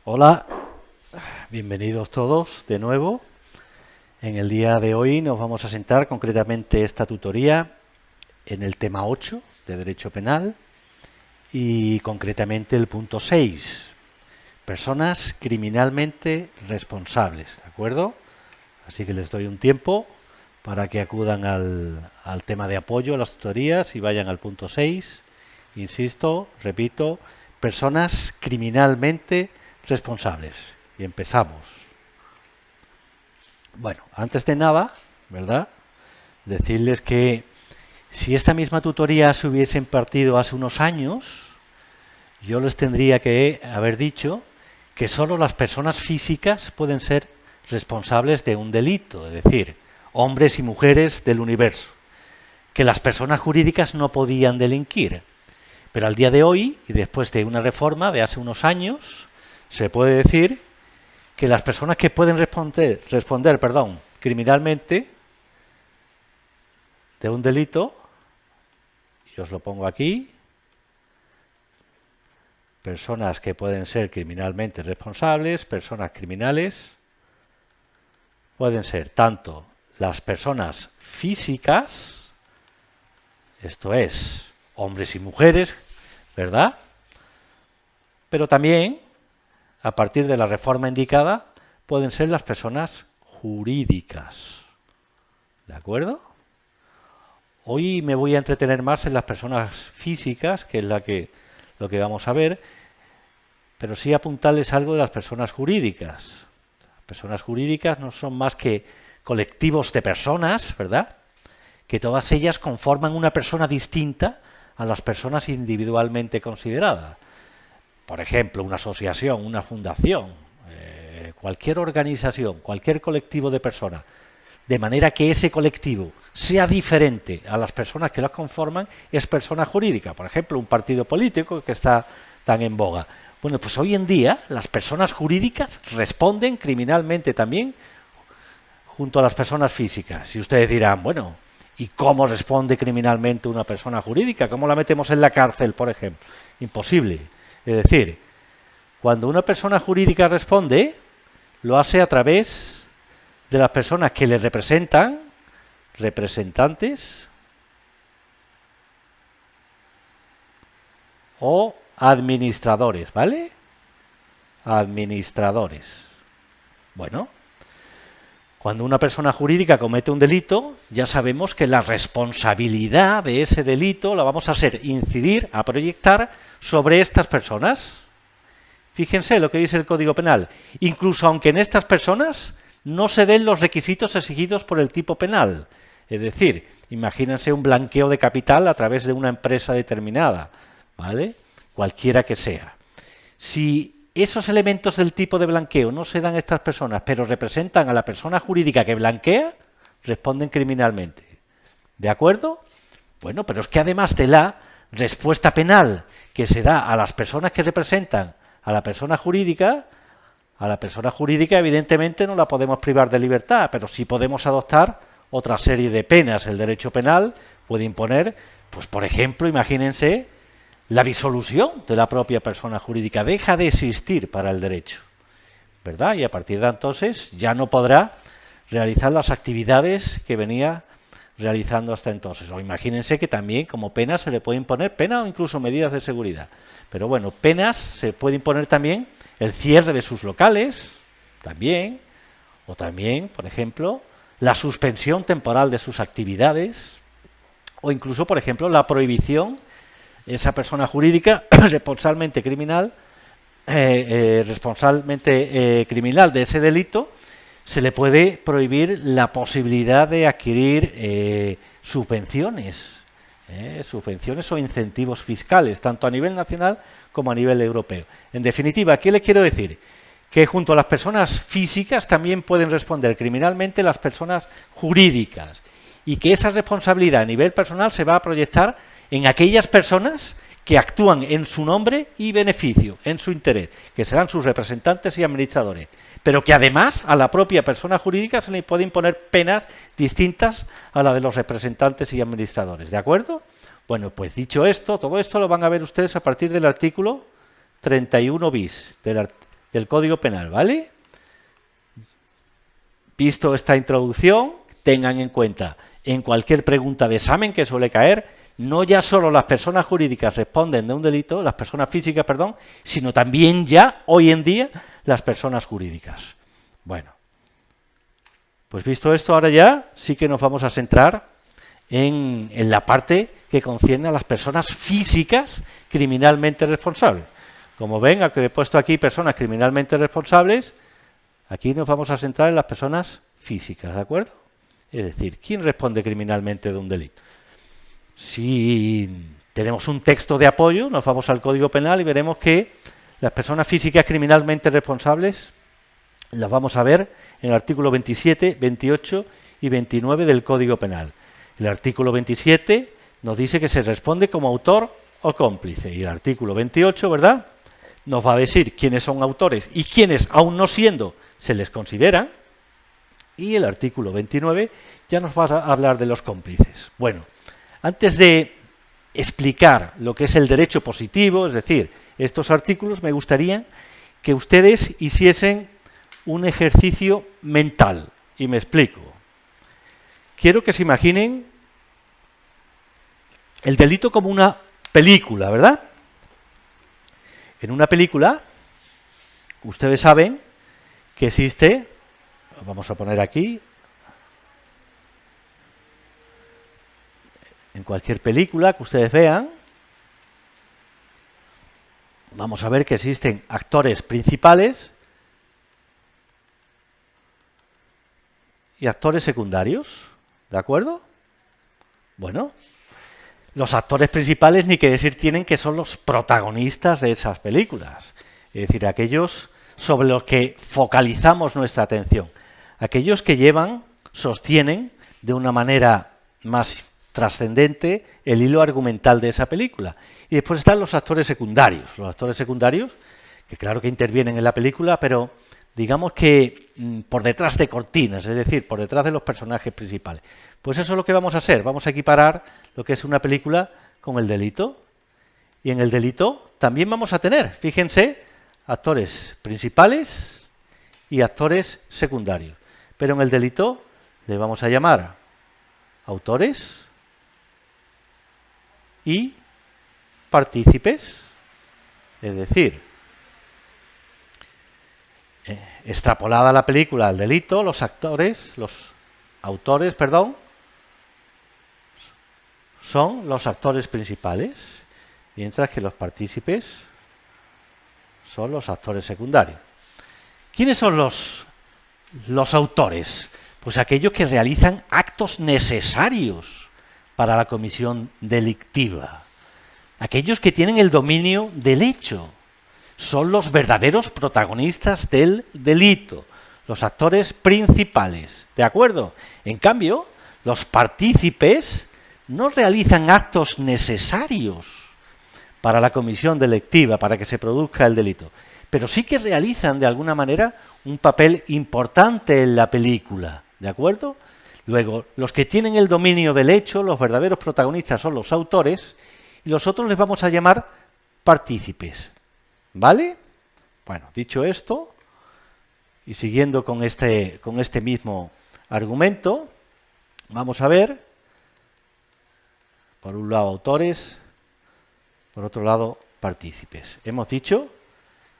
Hola, bienvenidos todos de nuevo. En el día de hoy nos vamos a centrar concretamente esta tutoría en el tema 8 de Derecho Penal y concretamente el punto 6, personas criminalmente responsables, ¿de acuerdo? Así que les doy un tiempo para que acudan al tema de apoyo a las tutorías y vayan al punto 6. Insisto, repito, personas criminalmente responsables. Y empezamos. Bueno, antes de nada, ¿verdad? Decirles que si esta misma tutoría se hubiese impartido hace unos años, yo les tendría que haber dicho que solo las personas físicas pueden ser responsables de un delito, es decir, hombres y mujeres del universo, que las personas jurídicas no podían delinquir. Pero al día de hoy, y después de una reforma de hace unos años, se puede decir que las personas que pueden responder criminalmente de un delito, y os lo pongo aquí, personas que pueden ser criminalmente responsables, personas criminales, pueden ser tanto las personas físicas, esto es, hombres y mujeres, ¿verdad? Pero también, a partir de la reforma indicada, pueden ser las personas jurídicas. ¿De acuerdo? Hoy me voy a entretener más en las personas físicas, que es lo que vamos a ver, pero sí apuntarles algo de las personas jurídicas. Las personas jurídicas no son más que colectivos de personas, ¿verdad?, que todas ellas conforman una persona distinta a las personas individualmente consideradas. Por ejemplo, una asociación, una fundación, cualquier organización, cualquier colectivo de personas, de manera que ese colectivo sea diferente a las personas que las conforman, es persona jurídica. Por ejemplo, un partido político que está tan en boga. Bueno, pues hoy en día las personas jurídicas responden criminalmente también junto a las personas físicas. Y ustedes dirán, bueno, ¿y cómo responde criminalmente una persona jurídica? ¿Cómo la metemos en la cárcel, por ejemplo? Imposible. Es decir, cuando una persona jurídica responde, lo hace a través de las personas que le representan, representantes o administradores, ¿vale? Administradores. Bueno, cuando una persona jurídica comete un delito, ya sabemos que la responsabilidad de ese delito la vamos a hacer incidir, a proyectar sobre estas personas. Fíjense lo que dice el Código Penal. Incluso aunque en estas personas no se den los requisitos exigidos por el tipo penal. Es decir, imagínense un blanqueo de capital a través de una empresa determinada, ¿vale? Cualquiera que sea. Si esos elementos del tipo de blanqueo no se dan a estas personas, pero representan a la persona jurídica que blanquea, responden criminalmente. ¿De acuerdo? Bueno, pero es que además de la respuesta penal que se da a las personas que representan a la persona jurídica evidentemente no la podemos privar de libertad, pero sí podemos adoptar otra serie de penas. El derecho penal puede imponer, pues por ejemplo, imagínense, la disolución de la propia persona jurídica. Deja de existir para el derecho, ¿verdad? Y a partir de entonces ya no podrá realizar las actividades que venía realizando hasta entonces. O imagínense que también como pena se le puede imponer pena o incluso medidas de seguridad. Pero bueno, penas se puede imponer también el cierre de sus locales, también, o también, por ejemplo, la suspensión temporal de sus actividades, o incluso, por ejemplo, la prohibición, esa persona jurídica responsablemente criminal de ese delito, se le puede prohibir la posibilidad de adquirir subvenciones o incentivos fiscales, tanto a nivel nacional como a nivel europeo. En definitiva, ¿qué le quiero decir? Que junto a las personas físicas también pueden responder criminalmente las personas jurídicas y que esa responsabilidad a nivel personal se va a proyectar en aquellas personas que actúan en su nombre y beneficio, en su interés, que serán sus representantes y administradores. pero que además a la propia persona jurídica se le puede imponer penas distintas a la de los representantes y administradores, ¿de acuerdo? Bueno, pues dicho esto, todo esto lo van a ver ustedes a partir del artículo 31 bis del Código Penal, ¿vale? Visto esta introducción, tengan en cuenta, en cualquier pregunta de examen que suele caer, no ya solo las personas jurídicas responden de un delito, las personas físicas, perdón, sino también ya, hoy en día, las personas jurídicas. Bueno, pues visto esto, ahora ya sí que nos vamos a centrar en la parte que concierne a las personas físicas criminalmente responsables. Como ven, aunque he puesto aquí personas criminalmente responsables, aquí nos vamos a centrar en las personas físicas, ¿de acuerdo? Es decir, ¿quién responde criminalmente de un delito? Si tenemos un texto de apoyo, nos vamos al Código Penal y veremos que las personas físicas criminalmente responsables las vamos a ver en el artículo 27, 28 y 29 del Código Penal. El artículo 27 nos dice que se responde como autor o cómplice y el artículo 28, ¿verdad?, nos va a decir quiénes son autores y quiénes, aún no siendo, se les considera, y el artículo 29 ya nos va a hablar de los cómplices. Bueno, antes de explicar lo que es el derecho positivo, es decir, estos artículos, me gustaría que ustedes hiciesen un ejercicio mental, y me explico. Quiero que se imaginen el delito como una película, ¿verdad? En una película, ustedes saben que existe, vamos a poner aquí, en cualquier película que ustedes vean, vamos a ver que existen actores principales y actores secundarios, ¿de acuerdo? Bueno, los actores principales ni que decir tienen que son los protagonistas de esas películas, es decir, aquellos sobre los que focalizamos nuestra atención, aquellos que sostienen de una manera más trascendente el hilo argumental de esa película. Y después están los actores secundarios, que claro que intervienen en la película, pero digamos que por detrás de cortinas, es decir, por detrás de los personajes principales. Pues eso es lo que vamos a hacer, vamos a equiparar lo que es una película con el delito. Y en el delito también vamos a tener, fíjense, actores principales y actores secundarios. Pero en el delito le vamos a llamar autores y partícipes, es decir, extrapolada la película al delito, los autores, son los actores principales, mientras que los partícipes son los actores secundarios. ¿Quiénes son los autores? Pues aquellos que realizan actos necesarios para la comisión delictiva. Aquellos que tienen el dominio del hecho. Son los verdaderos protagonistas del delito, los actores principales, ¿de acuerdo? En cambio, los partícipes no realizan actos necesarios para la comisión delictiva, para que se produzca el delito, pero sí que realizan de alguna manera un papel importante en la película, ¿de acuerdo? Luego, los que tienen el dominio del hecho, los verdaderos protagonistas son los autores, y los otros les vamos a llamar partícipes. ¿Vale? Bueno, dicho esto, y siguiendo con este mismo argumento, vamos a ver, por un lado autores, por otro lado partícipes. Hemos dicho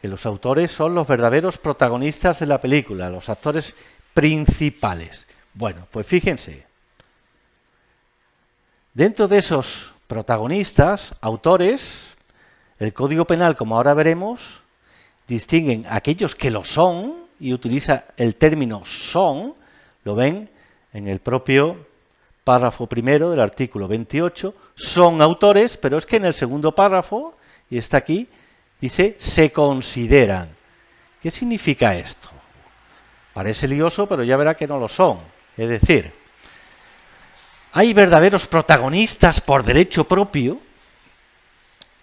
que los autores son los verdaderos protagonistas de la película, los actores principales. Bueno, pues fíjense, dentro de esos protagonistas, autores, el Código Penal, como ahora veremos, distinguen a aquellos que lo son y utiliza el término son, lo ven en el propio párrafo primero del artículo 28, son autores, pero es que en el segundo párrafo, y está aquí, dice se consideran. ¿Qué significa esto? Parece lioso, pero ya verá que no lo son. Es decir, hay verdaderos protagonistas por derecho propio,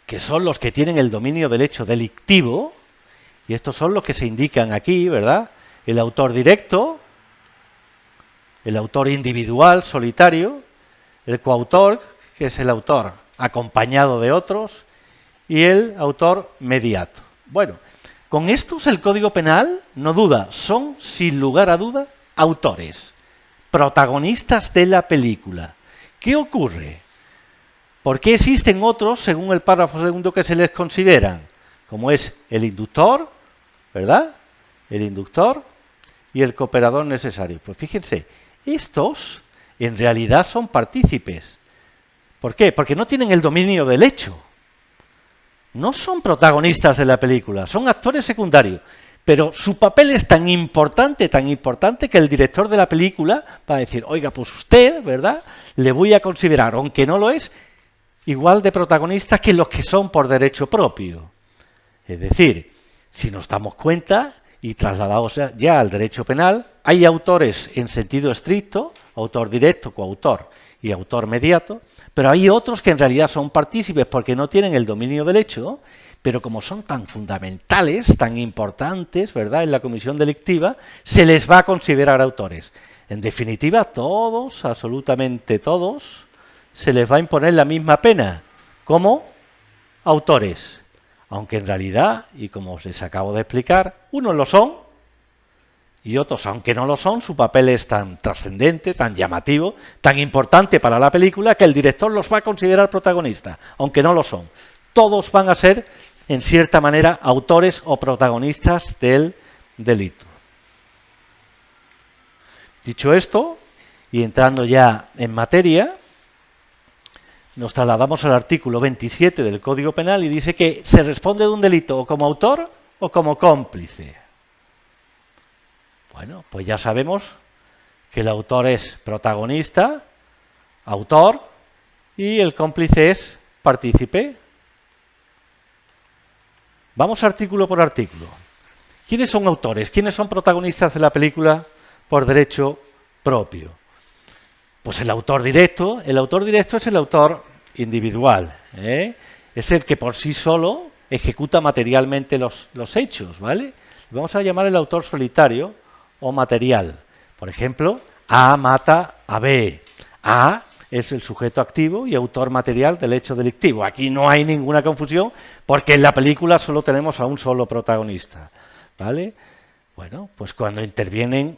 que son los que tienen el dominio del hecho delictivo, y estos son los que se indican aquí, ¿verdad? el autor directo, el autor individual, solitario, el coautor, que es el autor acompañado de otros, y el autor mediato. Bueno, con estos el Código Penal, no duda, son, sin lugar a duda, autores, protagonistas de la película. ¿Qué ocurre? ¿Por qué existen otros, según el párrafo segundo, que se les consideran? Como es el inductor, ¿verdad? El inductor y el cooperador necesario. Pues fíjense, estos en realidad son partícipes. ¿Por qué? Porque no tienen el dominio del hecho. No son protagonistas de la película, son actores secundarios. Pero su papel es tan importante que el director de la película va a decir, oiga, pues usted, ¿verdad?, le voy a considerar, aunque no lo es, igual de protagonista que los que son por derecho propio. Es decir, si nos damos cuenta y trasladados ya al derecho penal, hay autores en sentido estricto, autor directo, coautor y autor mediato, pero hay otros que en realidad son partícipes porque no tienen el dominio del hecho, pero como son tan fundamentales, tan importantes, ¿verdad?, en la comisión delictiva, se les va a considerar autores. En definitiva, todos, absolutamente todos, se les va a imponer la misma pena como autores. Aunque en realidad, y como os les acabo de explicar, unos lo son y otros, aunque no lo son, su papel es tan trascendente, tan llamativo, tan importante para la película que el director los va a considerar protagonistas, aunque no lo son. Todos van a ser, en cierta manera, autores o protagonistas del delito. Dicho esto, y entrando ya en materia, nos trasladamos al artículo 27 del Código Penal y dice que se responde de un delito o como autor o como cómplice. Bueno, pues ya sabemos que el autor es protagonista, autor, y el cómplice es partícipe. Vamos artículo por artículo. ¿Quiénes son autores? ¿Quiénes son protagonistas de la película por derecho propio? Pues el autor directo es el autor individual, ¿eh? Es el que por sí solo ejecuta materialmente los hechos, ¿vale? Vamos a llamar el autor solitario o material. Por ejemplo, A mata a B. A es el sujeto activo y autor material del hecho delictivo. Aquí no hay ninguna confusión porque en la película solo tenemos a un solo protagonista, ¿vale? Bueno, pues cuando intervienen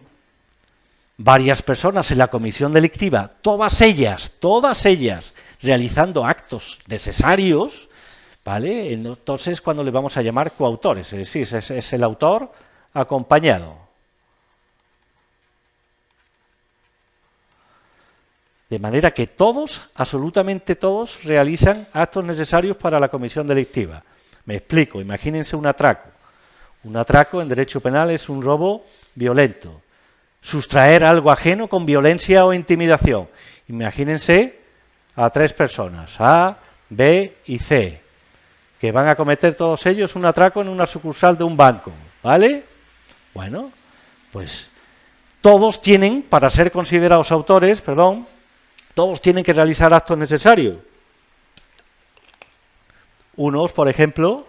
varias personas en la comisión delictiva, todas ellas realizando actos necesarios, ¿vale? Entonces, cuando le vamos a llamar coautores, es decir, es el autor acompañado. De manera que todos, absolutamente todos, realizan actos necesarios para la comisión delictiva. Me explico, imagínense un atraco. Un atraco en derecho penal es un robo violento. Sustraer algo ajeno con violencia o intimidación. Imagínense a 3 personas, A, B y C, que van a cometer todos ellos un atraco en una sucursal de un banco, ¿vale? Bueno, pues todos tienen, para ser considerados autores, todos tienen que realizar actos necesarios. Unos, por ejemplo,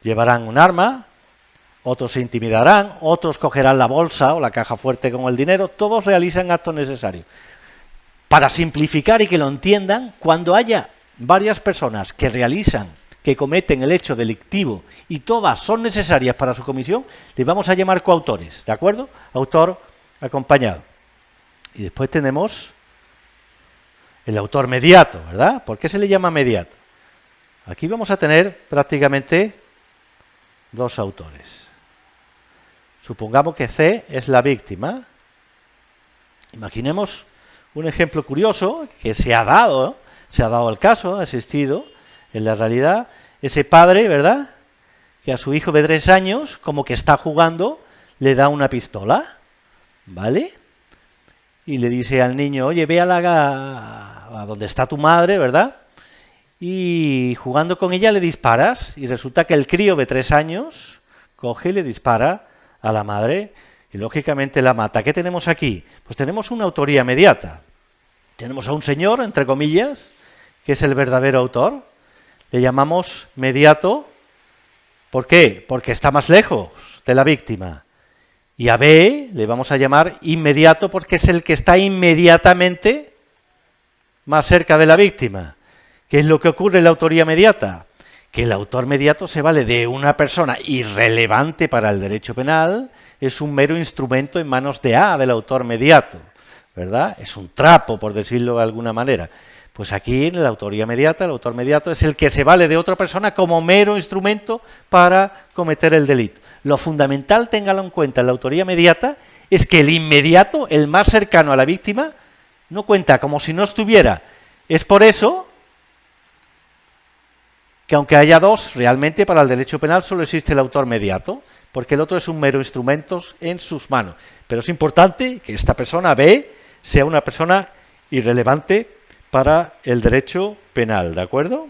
llevarán un arma, otros se intimidarán, otros cogerán la bolsa o la caja fuerte con el dinero, todos realizan actos necesarios. Para simplificar y que lo entiendan, cuando haya varias personas que cometen el hecho delictivo y todas son necesarias para su comisión, les vamos a llamar coautores, ¿de acuerdo? Autor acompañado. Y después tenemos el autor mediato, ¿verdad? ¿Por qué se le llama mediato? Aquí vamos a tener prácticamente 2 autores. Supongamos que C es la víctima. Imaginemos un ejemplo curioso que se ha dado el caso, ha existido en la realidad. Ese padre, ¿verdad?, que a su hijo de 3 años, como que está jugando, le da una pistola, ¿vale? Y le dice al niño, oye, ve a donde está tu madre, ¿verdad? Y jugando con ella le disparas, y resulta que el crío de 3 años coge y le dispara a la madre, y lógicamente la mata. ¿Qué tenemos aquí? Pues tenemos una autoría mediata. Tenemos a un señor, entre comillas, que es el verdadero autor. Le llamamos mediato. ¿Por qué? Porque está más lejos de la víctima. Y a B le vamos a llamar inmediato porque es el que está inmediatamente más cerca de la víctima. ¿Qué es lo que ocurre en la autoría mediata? Que el autor mediato se vale de una persona irrelevante para el derecho penal, es un mero instrumento en manos de A, del autor mediato, ¿verdad? Es un trapo, por decirlo de alguna manera. Pues aquí en la autoría mediata, el autor mediato es el que se vale de otra persona como mero instrumento para cometer el delito. Lo fundamental, téngalo en cuenta, en la autoría mediata es que el inmediato, el más cercano a la víctima, no cuenta como si no estuviera. Es por eso que aunque haya dos, realmente para el derecho penal solo existe el autor mediato, porque el otro es un mero instrumento en sus manos. Pero es importante que esta persona B sea una persona irrelevante para el derecho penal, ¿de acuerdo?